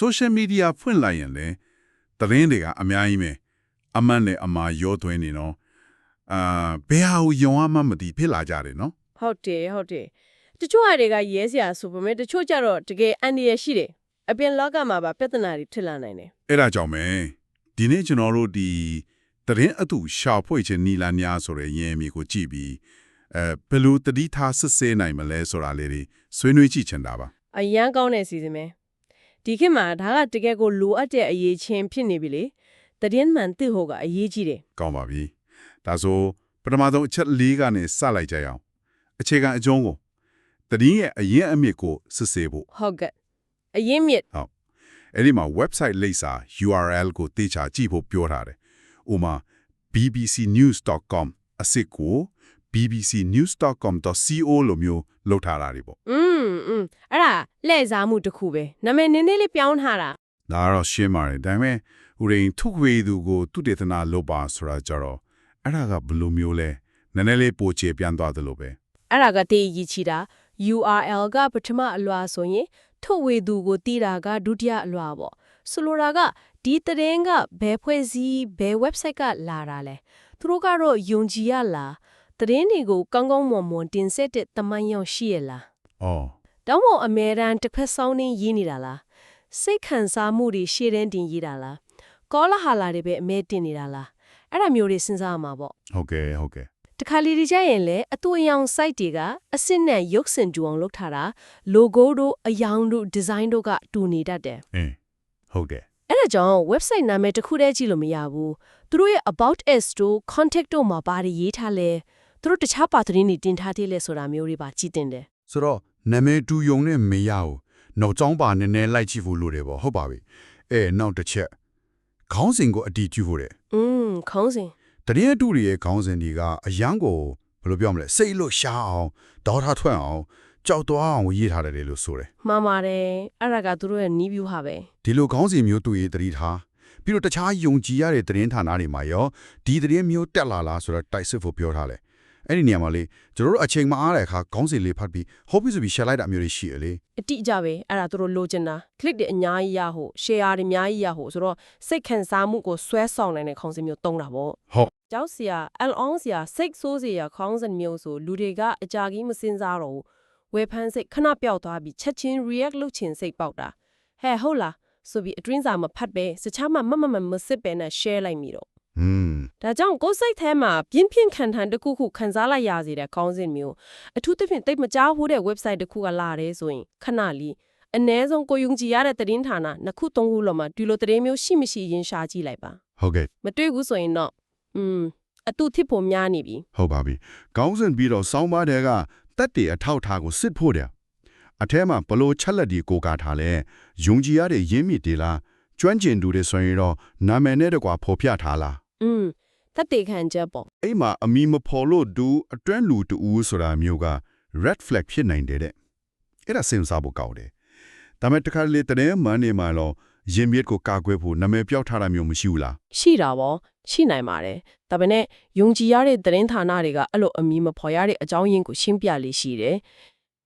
social media ဖွင့်လိုက်ရင်လေသတင်းတွေကအများကြီးပဲအမှန်နဲ့အမှားရောသွင်းနေနော်ဘယ်ဟာကိုယုံရမှမသိဖြစ်လာကြတယ်နော်ဟုတ်တယ်တချို့ဟာတွေကရဲစရာဆိုပေမဲ့တချို့ကြတော့တကယ်အန္တရာယ်ရှိတယ်အပြင်လောကမှာပါပြဿနာတွေထစ်လာနိုင်တယ်အဲ့ဒါကြောင့်ပဲဒီနေ့ကျွန်တော်တို့ဒီသတင်းအတူရှာဖွေခြင်းနီလာများဆိုတဲ့ရင်းအမည်ကိုကြည့်ပြီးဘယ်လိုတတိထားစစ်ဆေးနိုင်မလဲဆိုတာလေးတွေဆွေးနွေးကြည့်ချင်တာပါအရန်ကောင်းတဲ့စီစဉ်ပဲဒီခေတ်မှာဒါကတကယ်ကိုလိုအပ်တဲ့အရေးချင်းဖြစ်နေပြီလေသတင်းမှန်သိဖို့ကအရေးကြီးတယ်ကောင်းပါပြီဒါဆိုပထမဆုံးအချက်၄ကနေစလိုက်ကြရအောင်အခြေခံအကျုံးကိုသတင်းရဲ့အရင်းအမြစ်ကိုစစ်ဆေးဖို့ဟုတ်ကဲ့အရင်းမြစ်ဟုတ်အဲ့ဒီမှာ website လိပ်စာ URL ကိုတေချာကြည့်ဖို့ပြောထားတယ်ဥမာ bbcnews.com အစစ်ကို bbcnews.com.co လို့မျိုးလောက်ထားတာတွေပေါ့အဲ့ဒါလှည့်စားမှုတစ်ခုပဲနာမည်နည်းနည်းလေးပြောင်းထားတာဒါတော့ရှင်းပါတယ်ဒါပေမဲ့ဦးရင်ထုတ်ဝေသူကိုသူတေသနာလုပ်ပါဆိုတာကြတော့အဲ့ဒါကဘယ်လိုမျိုးလဲနည်းနည်းလေးပိုချေပြန်သွားသလိုပဲအဲ့ဒါကတည်ရည်ချီတာ URL ကပထမအလွှာဆိုရင်ထုတ်ဝေသူကိုတည်တာကဒုတိယအလွှာပေါ့ဆိုလိုတာကဒီသတင်းကဘယ်ဖွဲ့စည်းဘယ် website ကလာတာလဲသူတို့ကတော့ယုံကြည်ရလားသတင်းတွေကိုကောင်းကောင်းမွန်မွန်တင်ဆက်တဲ့တမန်ရောင်ရှိရလားတောင်းပေါ်အမေရန်တစ်ဖက်ဆောင်နေရေးနေတာလားစိတ်ခံစားမှုတွေရှေ့တန်းတင်ရေးတာလားကောလာဟာလာတွေပဲအမဲတင်နေတာလားအဲ့ဒါမျိုးတွေစဉ်းစားရမှာပေါ့ဟုတ်ကဲ့တခါလေဒီကြရင်လေအတူအယောင် site တွေကအစစ်နဲ့ရုပ်စင်တူအောင်လုပ်ထားတာ logo တို့အယောင်တို့ design တို့ကတူနေတတ်တယ်ဟုတ်တယ်အဲ့ဒါကြောင့် website နာမည်တစ်ခုတည်းကြည့်လို့မရဘူးသူတို့ရဲ့ about us တို့ contact တို့မှာဘာတွေရေးထားလဲသူတို့တခြားပါသတင်းတွေတင်ထားသေးလဲဆိုတာမျိုးတွေပါကြည့်တင်တယ်ဆိုတော့နာမည်တူယုံနဲ့မရဘူးနောက်ကြောင်းပါနည်းနည်းလိုက်ကြည့်ဖို့လိုတယ်ပေါ့ဟုတ်ပါပြီနောက်တစ်ချက်ခေါင်းစဉ်ကိုအတီးကျူဖို့တယ်ခေါင်းစဉ်တရင်အတူတွေရဲ့ခေါင်းစဉ်တွေကအရန်ကိုဘယ်လိုပြောမလဲစိတ်လို့ရှားအောင်ဒေါထားထွက်အောင်ကြောက်သွားအောင်ရေးထားတယ်လို့ဆိုတယ်မှန်ပါတယ်အဲ့ဒါကသူတို့ရဲ့နီးဗျူးဟာပဲဒီလိုခေါင်းစဉ်မျိုးတူရေးတတိထားပြီးတော့တခြားယုံကြည်ရတဲ့သတင်းဌာနတွေမှာရောဒီသတင်းမျိုးတက်လာလားဆိုတော့တိုက်စစ်ဖို့ပြောထားတယ်အဲ့ဒီနေရာမှာလေကျွန်တော်တို့အချိန်မအားတဲ့အခါခေါင်းစဉ်လေးဖတ်ပြီးဟုတ်ပြီဆိုပြီး share လိုက်တာမျိုးတွေရှိရလေအတိအကျပဲအဲ့ဒါသူတို့လိုချင်တာ click တွေအများကြီးရဖို့ share တွေအများကြီးရဖို့ဆိုတော့စိတ်ခံစားမှုကိုဆွဲဆောင်နိုင်တဲ့ခေါင်းစဉ်မျိုးသုံးတာပေါ့ဟုတ်ကြောက်စရာအလောင်းစရာစိတ်ဆိုးစရာခေါင်းစဉ်မျိုးဆိုလူတွေကအကြာကြီးမစင်စားတော့ဝယ်ဖန်းစိတ်ခဏပြောက်သွားပြီးချက်ချင်း react လုပ်ချင်စိတ်ပေါက်တာဟဲ့ဟုတ်လားဆိုပြီးအတွင်းစာမဖတ်ပဲစချားမှမစစ်ပဲနဲ့ share လိုက်မိတော့ဒါကြောင့်ကိုယ်စိတ်ထဲမှာပြင်းပြင်းထန်ထန်တစ်ခုခုခံစားလိုက်ရစေတဲ့ခေါင်းစဉ်မျိုးအထူးသဖြင့်တိတ်မကြားဘူးတဲ့ website တစ်ခုကလာတယ်ဆိုရင်ခဏလေးအနည်းဆုံးကိုယုံကြည်ရတဲ့သတင်းဌာနနှစ်ခုသုံးခုလောက်မှာဒီလိုသတင်းမျိုးရှိမရှိရင်ရှာကြည့်လိုက်ပါဟုတ်ကဲ့မတွေ့ဘူးဆိုရင်တော့အတူထစ်ဖို့များနေပြီဟုတ်ပါပြီခေါင်းစဉ်ပြီးတော့စောင်းပါတဲ့ကတက်တေအထောက်ထားကိုစစ်ဖို့တယ်အထဲမှာဘလို့ချက်လက်ဒီကိုကာထားလဲယုံကြည်ရတဲ့ရင်းမြစ်တွေလားကျွမ်းကျင်သူတွေဆိုရင်တော့နာမည်နဲ့တကွာဖော်ပြထားလားတက်တေခံချက်ပေါ့အဲ့မှာအမီမဖော်လို့ဒူအတွန်းလူတူဆိုတာမျိုးက red flag ဖြစ်နိုင်တယ်တဲ့အဲ့ဒါစဉ်းစားဖို့ကောင်းတယ်ဒါမဲ့တခါလေတဲ့မန်နေမှာတော့ရင်းမြစ်ကိုကာကွယ်ဖို့နာမည်ပြောက်ထားတာမျိုးမရှိဘူးလားရှိတာပေါ့ရှိနိုင်ပါတယ်ဒါပေမဲ့ယုံကြည်ရတဲ့သတင်းဌာနတွေကအဲ့လိုအမီမဖော်ရတဲ့အကြောင်းရင်းကိုရှင်းပြလေးရှိတယ်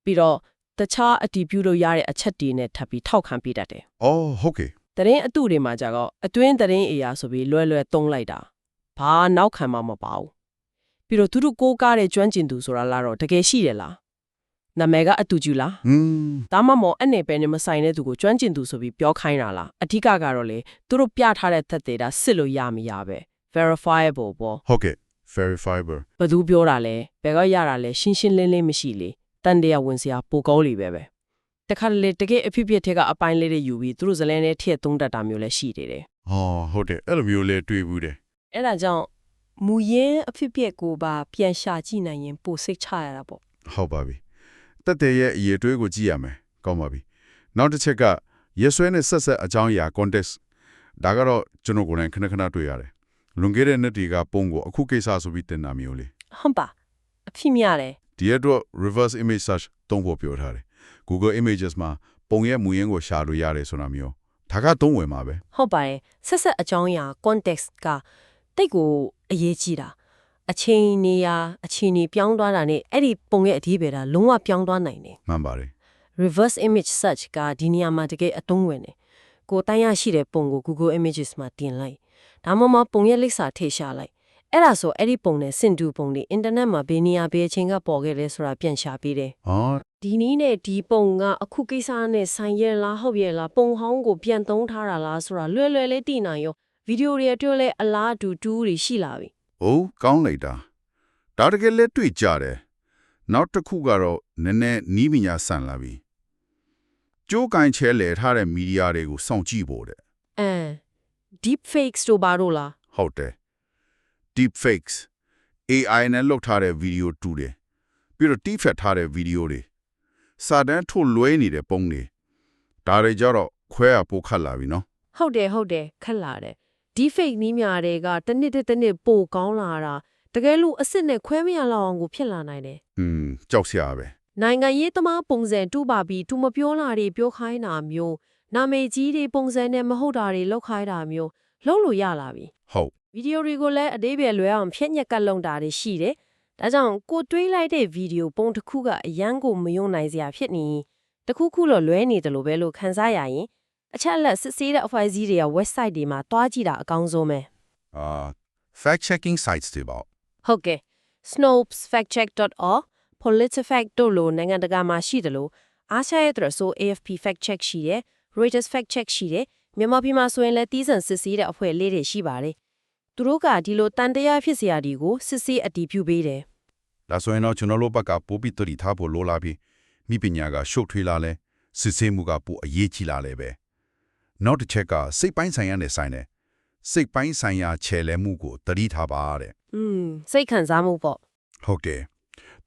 ပြီးတော့တခြားအတည်ပြုလို့ရတဲ့အချက်တွေနဲ့ထပ်ပြီးထောက်ခံပေးတတ်တယ်။အော်ဟုတ်ကဲ့။သတင်းအတုတွေမှာကြတော့အတွင်းသတင်းအရာဆိုပြီးလွယ်သုံးလိုက်တာ။ဘာနောက်ခံမှမပါဘူး။ပြီးတော့သူတို့ကိုးကားတဲ့ကျွမ်းကျင်သူဆိုတာလားတော့တကယ်ရှိတယ်လား။နာမည်ကအတူကျူလား။ဒါမှမဟုတ်အနေပဲနဲ့မဆိုင်တဲ့သူကိုကျွမ်းကျင်သူဆိုပြီးပြောခိုင်းတာလား။အဓိကကတော့လေသူတို့ပြထားတဲ့သက်သေတာစစ်လို့ရမရပဲ။ verifiable ပေါ့။ဟုတ်ကဲ့ verifiable ။ဘယ်သူပြောတာလဲ။ဘယ်ကရတာလဲရှင်းရှင်းလင်းလင်းမရှိလေ။တန်တရားဝင်စရာပိုကောင်းလေပဲတခါလေတကယ်အဖြစ်ဖြစ်ထဲကအပိုင်းလေးတွေယူပြီးသူတို့ဇလန်းနဲ့ထည့်သုံးတတ်တာမျိုးလည်းရှိတယ်ဟုတ်တယ်အဲ့လိုမျိုးလေးတွေ့ဘူးတယ်အဲ့ဒါကြောင့်မူရင်းအဖြစ်ဖြစ်ကိုပါပြန်ရှာကြည့်နိုင်ရင်ပိုစိတ်ချရတာပေါ့ဟုတ်ပါပြီတက်တဲ့ရဲ့အရေးတွေးကိုကြည့်ရမယ်ကောင်းပါပြီနောက်တစ်ချက်ကရဆွဲနဲ့ဆက်အကြောင်းအရာ context ဒါကတော့ကျွန်တော်ကိုယ်တိုင်ခဏတွေ့ရတယ်လွန်ခဲ့တဲ့နှစ်တွေကပုံကိုအခုကိစ္စဆိုပြီးတင်တာမျိုးလေဟုတ်ပါအဖြစ်များတယ်ဒီအတွက် reverse image search သုံးဖို့ပြောထားတယ်Google Images မှာပုံရဲ့မူရင်းကိုရှာလို့ရတယ်ဆိုတာမျိုးဒါကသုံးဝင်မှာပဲဟုတ်ပါတယ်ဆက်အကြောင်းအရာ context ကတိတ်ကိုအရေးကြီးတာအချိန်နေရာအခြေအနေပြောင်းသွားတာနဲ့အဲ့ဒီပုံရဲ့အဓိပ္ပာယ်ကလုံးဝပြောင်းသွားနိုင်တယ်မှန်ပါတယ် reverse image search ကဒီနေရာမှာတကယ်အသုံးဝင်တယ် ကိုတန်းရရှိတဲ့ပုံကို Google Images မှာတင်လိုက်ဒါမှမဟုတ်ပုံရဲ့လိပ်စာထည့်ရှာလိုက်အဲ့ဒါဆိုအဲ့ဒီပုံနဲ့စင်တူပုံတွေအင်တာနက်မှာဘယ်နေရာဘယ်အချိန်ကပေါ်ခဲ့လဲဆိုတာပြန်ရှာပေးတယ် ဟော ဒီနည်းနဲ့ဒီပုံကအခုကိစ္စနဲ့ဆိုင်ရလားဟုတ်ရဲ့လားပုံဟောင်းကိုပြန်သုံးထားတာလားဆိုတာလွယ်လွယ်လေးသိနိုင်ရောဗီဒီယိုတွေအတွက်လည်းအလားတူတူတွေရှိလာပြီ အိုးကောင်းလိုက်တာဒါတကယ်လက်တွေ့ကြတယ်နောက်တစ်ခုကတော့နည်းနည်းနီးပညာဆန်လာပြီကြိုးကန်ချဲလဲထားတဲ့မီဒီယာတွေကိုစောင့်ကြည့်ဖို့တဲ့ deep fakes တို့ဘာလို့လား ဟုတ်တယ် deep fakes AI နဲ့လုပ်ထားတဲ့ဗီဒီယိုတူတယ်ပြီးတော့ deepfake ထားတဲ့ဗီဒီယိုတွေစာတန်းထုတ်လွှဲနေတဲ့ပုံတွေဒါတွေကြတော့ခွဲရပိုခတ်လာပြီနော် ဟုတ်တယ်ခက်လာတယ် deep fake နီးများတွေကတစ်နှစ်ပိုကောင်းလာတာတကယ်လို့အစ်စ်နဲ့ခွဲမရလောက်အောင်ကိုဖြစ်လာနိုင်တယ် ကြောက်စရာပဲ နိုင်ငံရေးသမားပုံစံတူပါပြီးသူမပြောလာတွေပြောခိုင်းတာမျိုးနာမည်ကြီးတွေပုံစံနဲ့မဟုတ်တာတွေလောက်ခိုင်းတာမျိုးလုပ်လို့ရလာပြီ ဟုတ် ဗီဒီယိုတွေကိုလည်းအသေးပဲလွယ်အောင်ဖြည့်ညက်ကတ်လုံတာတွေရှိတယ်ဒါကြောင့်ကိုတွေးလိုက်တဲ့ဗီဒီယိုပုံတစ်ခုကအရန်ကိုမယုံနိုင်စရာဖြစ်နေတစ်ခုခုတော့လွဲနေတယ်လို့ပဲလို့ခန်းစားရရင်အချက်အလက်စစ်ဆေးတဲ့ အဖွဲ့အစည်းတွေက website တွေမှာတွားကြည့်တာအကောင်းဆုံးပဲ fact checking sites တွေပေါ့ ဟုတ်ကဲ့ snopesfactcheck.org politifact တို့လိုနိုင်ငံတကာမှာရှိတယ်လို့အားရှာရဲ့အတွက်ဆို AFP fact check ရှိတယ် Reuters fact check ရှိတယ်မြန်မာပြည်မှာဆိုရင်လည်းတီးစံစစ်ဆေးတဲ့အဖွဲ့လေးတွေရှိပါတယ်သူတို့ကဒီလိုတန်တရားဖြစ်စရာတွေကိုစစ်ဆေးအတည်ပြုပေးတယ် ဒါဆိုရင်တော့ကျွန်တော်တို့ဘက်ကပိုပြီးတတိထားဖို့လိုလာပြီမိပညာကရှုပ်ထွေးလာလဲစစ်ဆေးမှုကပိုအရေးကြီးလာလဲပဲနောက်တစ်ချက်ကစိတ်ပိုင်းဆိုင်ရာနဲ့ဆိုင်တယ်စိတ်ပိုင်းဆိုင်ရာခြေလဲမှုကိုတတိထားပါတဲ့ စိတ်ခံစားမှုပေါ့ ဟုတ်တယ်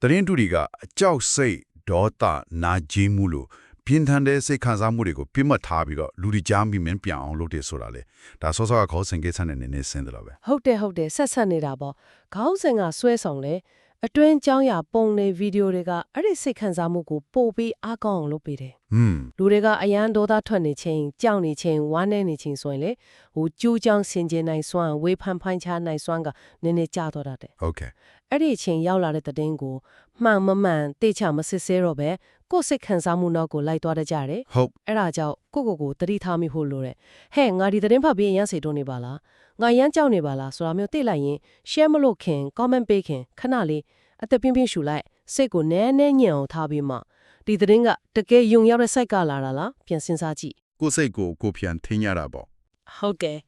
တရင်တူတွေကအကြောက်စိတ်ဒေါသနာကျင်မှုလို့ပြင်းထန်တဲ့စိတ်ခံစားမှုတွေကိုပြစ်မှတ်ထားပြီးတော့လူတွေကြားမိမင်းပြန်အောင်လုပ်တယ်ဆိုတာလေဒါစောစောကခေါ်စင်ကိစ္စနဲ့နည်းနည်းဆင်းတယ်လို့ပဲ ဟုတ်တယ်ဆက်နေတာပေါ့ခေါင်းစဉ်ကဆွဲဆောင်လဲအတွင်းကြောင်းရပုံနေဗီဒီယိုတွေကအဲ့ဒီစိတ်ခံစားမှုကိုပို့ပြီးအားကောင်းအောင်လုပ်ပေးတယ်လူတွေကအရန်ဒေါသထွက်နေချင်းကြောက်နေချင်းဝမ်းနေနေချင်းဆိုရင်လေဟိုကျူးကြောင်းဆင်ခြင်နိုင်စွမ်းဝေဖန်ဖိုင်းချနိုင်စွမ်းကနည်းနည်းကျတော့တယ် ဟုတ်ကဲ့ အဲ့ဒီအချိန်ရောက်လာတဲ့တဲ့င်းကိုမှန်မမှန်တေချာမစစ်ဆေးတော့ပဲကိုယ်စိတ်ခံစားမှုနောက်ကိုလိုက်သွားတတ်ကြတယ် ဟုတ် အဲ့ဒါကြောင့်ကိုတတိထားမိဖို့လိုတယ်ဟဲ့ငါဒီတဲ့င်းဖတ်ပြီးရမ်းစေတော့နေပါလားငါရမ်းကြောက်နေပါလားဆိုတာမျိုးသိလိုက်ရင် share မလို့ခင် comment ပေးခင်ခဏလေးအသက်ပြင်းပြင်းရှူလိုက်စိတ်ကိုနည်းနည်းညံ့အောင်ထားပြီးမှဒီတဲ့င်းကတကယ်ယုံရောက်တဲ့ site ကလာတာလားပြန်စဉ်းစားကြည့် ကိုယ်စိတ်ကိုပြန်ထင်းရတာပေါ့ ဟုတ်ကဲ့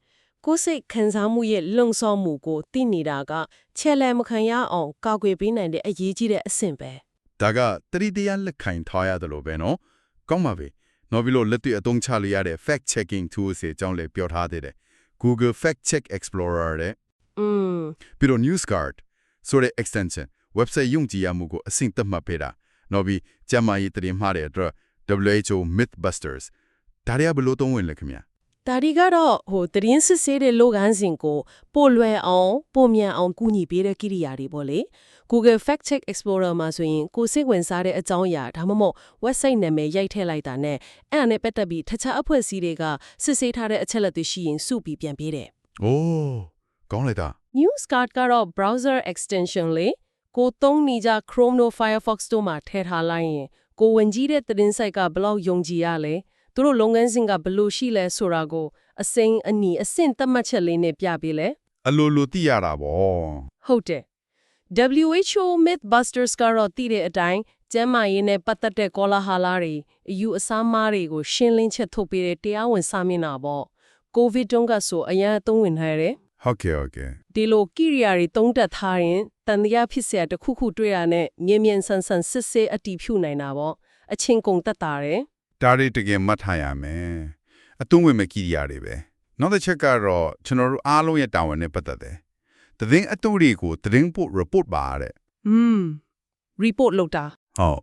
ကိုယ်စိတ်ခံစားမှုရဲ့လုံဆောမှုကိုသိနေတာကချဲလဲမခံရအောင်ကာကွယ်ပေးနိုင်တဲ့အရေးကြီးတဲ့အဆင့်ပဲ ဒါကတတိတရားလက်ခံထားရတယ်လို့ပဲနော်ကောင်းပါပြီနောက်ပြီးလို့လက်တွေ့အသုံးချလို့ရတဲ့ fact checking tools တွေအကြောင်းလည်းပြောထားသေးတယ် Google Fact Check Explorer တဲ့ပြီးတော့ NewsGuard ဆိုတဲ့ extension website ယုံကြည်ရမှုကိုအဆင့်သတ်မှတ်ပေးတာနောက်ပြီးကျမကြီးတရင်မှားတဲ့အတွက် WHO Mythbusters ဒါတွေကဘယ်လိုသုံးဝင်လဲခင်ဗျာ ဒါဒီကတော့သတင်းစစ်ဆေးတဲ့လုပ်ငန်းစဉ်ကိုပိုလွယ်အောင်ပိုမြန်အောင်ကူညီပေးတဲ့ကိရိယာတွေပေါ့လေ Google Fact Check Explorer မှာဆိုရင်ကိုစိတ်ဝင်စားတဲ့အကြောင်းအရာဒါမှမဟုတ် website နာမည်ရိုက်ထည့်လိုက်တာနဲ့အဲ့ဒါနဲ့ပတ်သက်ပြီးတခြားအဖွဲ့အစည်းတွေကစစ်ဆေးထားတဲ့အချက်အလက်တွေရှိရင်စုပြီးပြန်ပေးတယ် ။အိုးကောင်းလိုက်တာ NewsGuard ကတော့ browser extension လေကိုသုံးနေကြ Chrome တို့ Firefox တို့မှာထည့်ထားလိုက်ရင်ကိုဝင်ကြည့်တဲ့သတင်း site ကဘယ်လောက်ယုံကြည်ရလဲသူတို့လုပ်ငန်းစဉ်ကဘယ်လိုရှိလဲဆိုတာကိုအစိမ်းအနီအဆင့်သတ်မှတ်ချက်လေးနဲ့ပြပေးလဲ အလိုလိုသိရတာပေါ့ ဟုတ်တယ် WHO Mythbusters ကတော့သိတဲ့အတိုင်းကျန်းမာရေးနဲ့ပတ်သက်တဲ့ကောလာဟလတွေအယူအဆမှားတွေကိုရှင်းလင်းချက်ထုတ်ပေးတဲ့တရားဝင်စာမျက်နှာပေါ့ COVID တုန်းကဆိုအရင်အသုံးဝင်ထားရတယ် ဟုတ်ကဲ့ ဒီလိုကိရိယာတွေတုံးတက်ထားရင်တန်တရားဖြစ်เสียတစ်ခုခုတွေ့ရတဲ့မြန်ဆန်စစ်ဆေးအတည်ပြုနိုင်တာပေါ့အချင်းကုန်တက်တာတယ် ဒါတွေတကယ်မှတ်ထားရမယ်အသုံးဝင်မဲ့ကိရိယာတွေပဲနောက်တစ်ချက်ကတော့ကျွန်တော်တို့အားလုံးရဲ့တာဝန်နဲ့ပတ်သက်တယ်သတင်းအတူတွေကိုသတင်းပို့ report ပါတဲ့ report လုပ်တာ ဟုတ်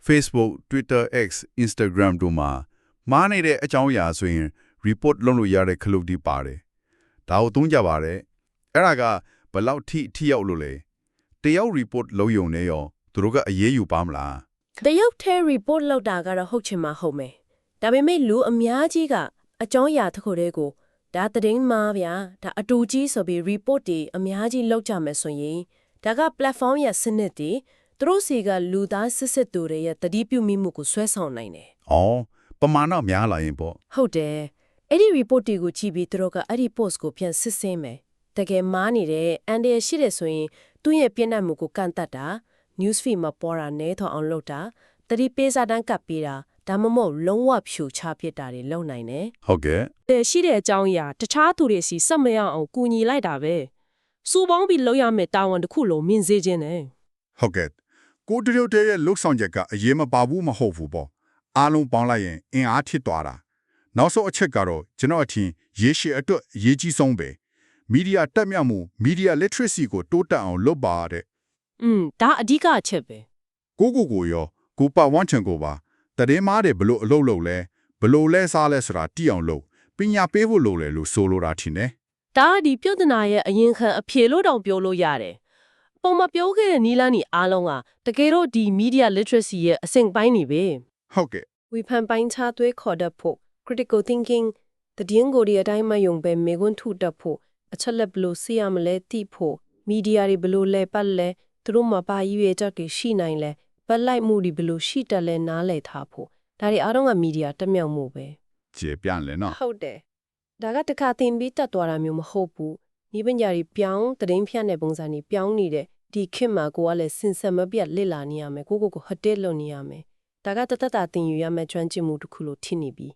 Facebook Twitter X Instagram တို့မှာမားနေတဲ့အကြောင်းအရာဆိုရင် report လုပ်လို့ရတဲ့ခလုတ်ဒီပါတယ်ဒါကိုသုံးကြပါတယ်အဲ့ဒါကဘယ်လောက်ထိရောက်လို့လဲတယောက် report လုပ်ရုံနဲ့ရောသူတို့ကအရေးယူပါမလား တရုတ်ထဲ report လုပ်တာကတော့ဟုတ်ချင်မှဟုတ်မယ်ဒါပေမဲ့လူအများကြီးကအကြောင်းအရာတစ်ခုတည်းကိုဒါသတင်းမှားဗျာဒါအတူကြီးဆိုပြီး report တွေအများကြီးလုပ်ကြမယ်ဆိုရင်ဒါက platform ရဲ့စနစ်တွေသူတို့စီကလူသားစစ်သူတွေရဲ့တတိပြုမိမှုကိုဆွဲဆောင်နိုင်တယ် ။အော်ပမာဏများလာရင်ပေါ့ ဟုတ်တယ် အဲ့ဒီ report တွေကိုကြည့်ပြီးသူတို့ကအဲ့ဒီ post ကိုပြန်စစ်ဆေးမယ်တကယ်မားနေတဲ့အန်ဒီရရှိတဲ့ဆိုရင်သူ့ရဲ့ပြည့်နှက်မှုကိုကန့်တတ်တာ news feed မှာပေါ်တာနဲထောင်အောင်လုပ်တာတတိပေးစာတန်းကပ်ပေးတာဒါမှမဟုတ်လုံးဝဖြူချပစ်တာတွေလုပ်နိုင်တယ် ဟုတ်ကဲ့ ရှိတဲ့အကြောင်းအရာတခြားသူတွေစီစက်မရအောင်ကူညီလိုက်တာပဲစူပေါင်းပြီးလုပ်ရမယ့်တာဝန်တစ်ခုလုံးမြင်စေခြင်းနဲ့ ဟုတ်ကဲ့ကိုတရုတ်ရဲ့လှုပ်ဆောင်ချက်ကအရေးမပါဘူးမဟုတ်ဘူးပေါ့အားလုံးပေါင်းလိုက်ရင်အင်အားထစ်သွားတာနောက်ဆုံးအချက်ကတော့ကျွန်တော်အထင်ရေရှည်အတွက်အရေးကြီးဆုံးပဲမီဒီယာတက်မြောက်မှု media literacy ကိုတိုးတက်အောင်လုပ်ပါတဲ့ ဒါအဓိကအချက်ပဲ ကိုရောကိုပတ်ဝန်းကျင်ကိုပါတရင်မားတယ်ဘလို့အလုပ်လုပ်လဲဘလို့လဲစားလဲဆိုတာတိအောင်လုပ်ပညာပေးဖို့လုပ်လဲလို့ဆိုလိုတာထင်တယ် ဒါဒီပြဿနာရဲ့အရင်ခံအဖြေလို့တောင်ပြောလို့ရတယ်ပုံမပြောခဲ့တဲ့နီလန်းနီအားလုံးကတကယ်တော့ဒီ media literacy ရဲ့အဆင့်ပိုင်းနေပဲ ဟုတ်ကဲ့ ဝေဖန်ပိုင်းခြားသွေးခေါ်တတ်ဖို့ critical thinking တည်င်းကိုဒီအတိုင်းမယုံပဲမေခွန်းထုတတ်ဖို့အချက်လက်ဘလို့စီရမလဲတိဖို့ media တွေဘလို့လဲပတ်လဲသူတို့မှာပါရွေချက်တွေရှိနိုင်လဲပတ်လိုက်မှုတွေဘလို့ရှိတက်လဲနားလဲထားဖို့ဒါတွေအားလုံးက media တက်မြောက်မှုပဲ ကျေပြန်လဲနော် ဟုတ်တယ်ဒါကတခါသင်ပြီးတက်သွားတာမျိုးမဟုတ်ဘူးဒီပညာတွေပြောင်းတရင်ဖြတ်တဲ့ပုံစံတွေပြောင်းနေတဲ့ဒီခေတ်မှာကိုကလည်းစင်စက်မပြတ်လစ်လာနေရမယ်ကိုဟတ်တက်လုပ်နေရမယ်ဒါကတသက်တာသင်ယူရမယ့်ကျွမ်းကျင်မှုတစ်ခုလို့ထင်နေပြီ